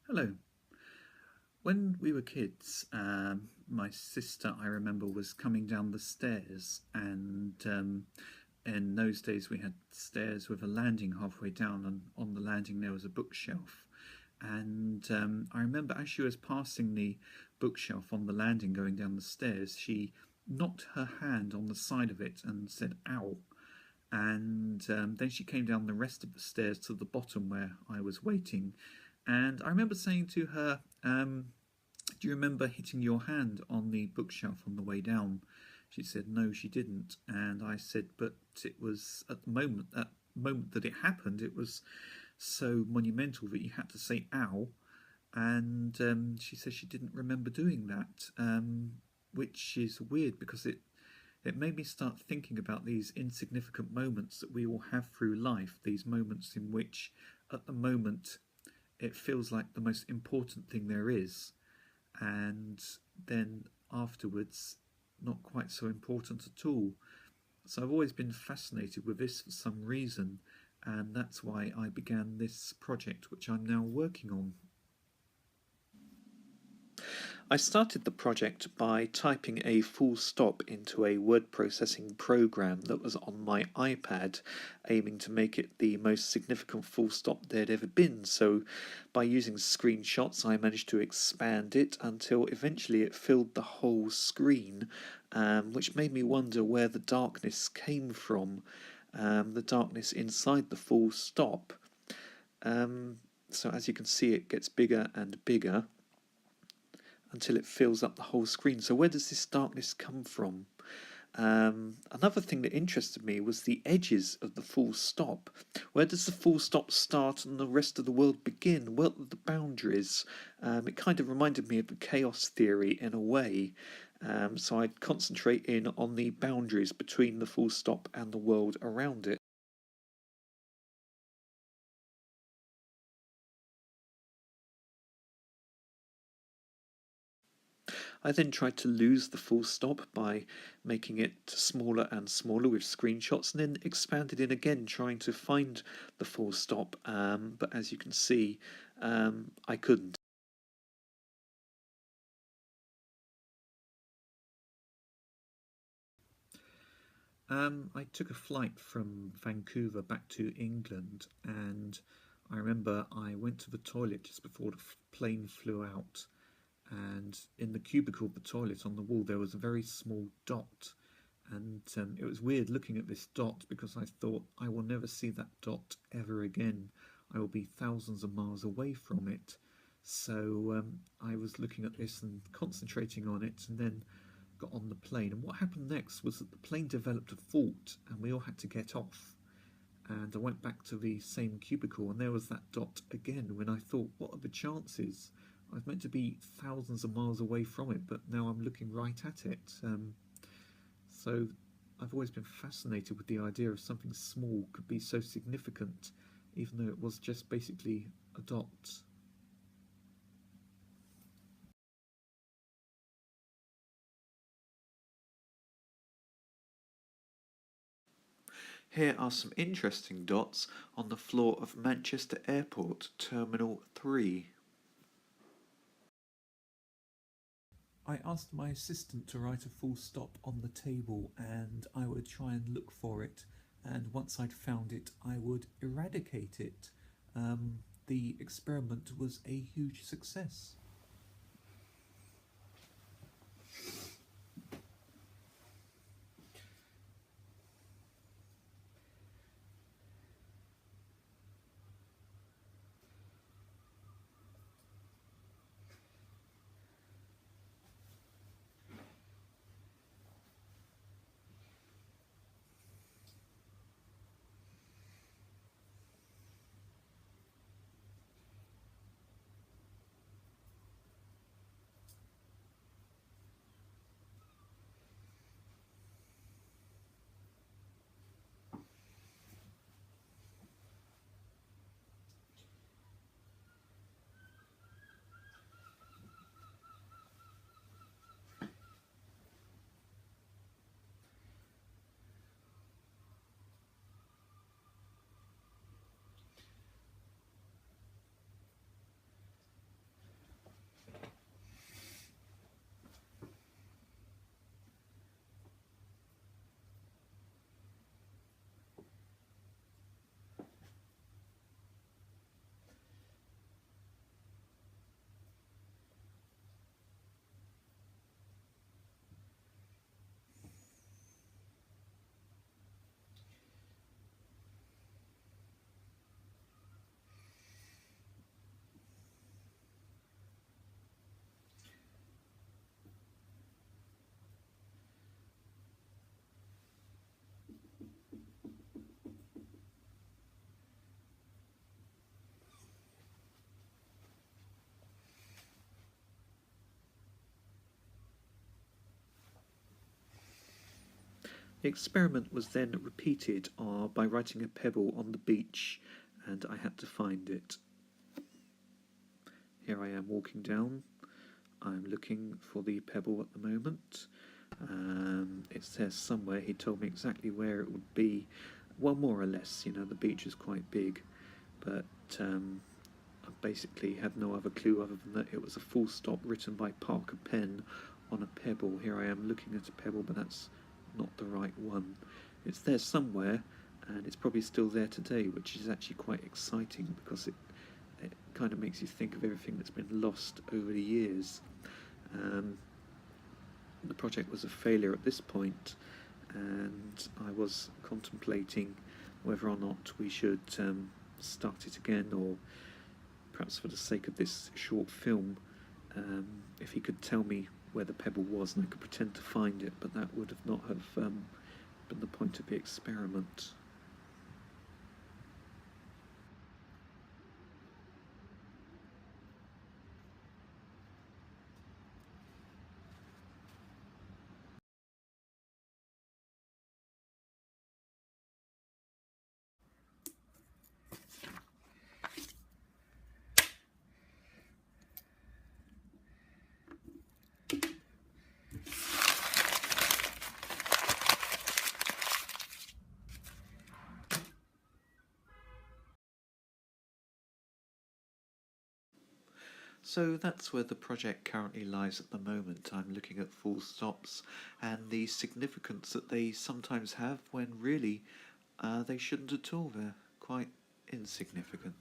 Hello. When we were kids, my sister, I remember, was coming down the stairs, and in those days we had stairs with a landing halfway down, and on the landing there was a bookshelf. And I remember as she was passing the bookshelf on the landing going down the stairs, she knocked her hand on the side of it and said, "Ow." And then she came down the rest of the stairs to the bottom where I was waiting. And I remember saying to her, "Do you remember hitting your hand on the bookshelf on the way down?" She said, "No, she didn't." And I said, "But it was at the moment that it happened, it was so monumental that you had to say 'ow.'" And she said she didn't remember doing that, which is weird because it made me start thinking about these insignificant moments that we all have through life, these moments in which, at the moment, it feels like the most important thing there is, and then afterwards, not quite so important at all. So I've always been fascinated with this for some reason, and that's why I began this project, which I'm now working on. I started the project by typing a full stop into a word processing program that was on my iPad, aiming to make it the most significant full stop there'd ever been. So by using screenshots, I managed to expand it until eventually it filled the whole screen, which made me wonder where the darkness came from, the darkness inside the full stop. So as you can see, it gets bigger and bigger until it fills up the whole screen. So where does this darkness come from? Another thing that interested me was the edges of the full stop. Where does the full stop start and the rest of the world begin? What are the boundaries? It kind of reminded me of the chaos theory in a way. So I'd concentrate in on the boundaries between the full stop and the world around it. I then tried to lose the full stop by making it smaller and smaller with screenshots, and then expanded in again trying to find the full stop, but as you can see, I couldn't. I took a flight from Vancouver back to England, and I remember I went to the toilet just before the plane flew out, and in the cubicle of the toilet on the wall there was a very small dot, and it was weird looking at this dot because I thought I will never see that dot ever again. I will be thousands of miles away from it. So I was looking at this and concentrating on it, and then got on the plane. And what happened next was that the plane developed a fault, and we all had to get off. And I went back to the same cubicle, and there was that dot again. When I thought, what are the chances? I was meant to be thousands of miles away from it, but now I'm looking right at it. So I've always been fascinated with the idea of something small could be so significant, even though it was just basically a dot. Here are some interesting dots on the floor of Manchester Airport, Terminal 3. I asked my assistant to write a full stop on the table, and I would try and look for it, and once I'd found it I would eradicate it. The experiment was a huge success. The experiment was then repeated by writing a pebble on the beach, and I had to find it. Here I am walking down. I'm looking for the pebble at the moment. It says somewhere, he told me exactly where it would be. Well, more or less, you know, the beach is quite big, but I basically had no other clue other than that it was a full stop written by Parker Pen on a pebble. Here I am looking at a pebble, but that's not the right one. It's there somewhere, and it's probably still there today, which is actually quite exciting because it kind of makes you think of everything that's been lost over the years. The project was a failure at this point, and I was contemplating whether or not we should start it again, or perhaps for the sake of this short film, if he could tell me where the pebble was and I could pretend to find it, but that would not have been the point of the experiment. So that's where the project currently lies at the moment. I'm looking at full stops and the significance that they sometimes have when really they shouldn't at all. They're quite insignificant.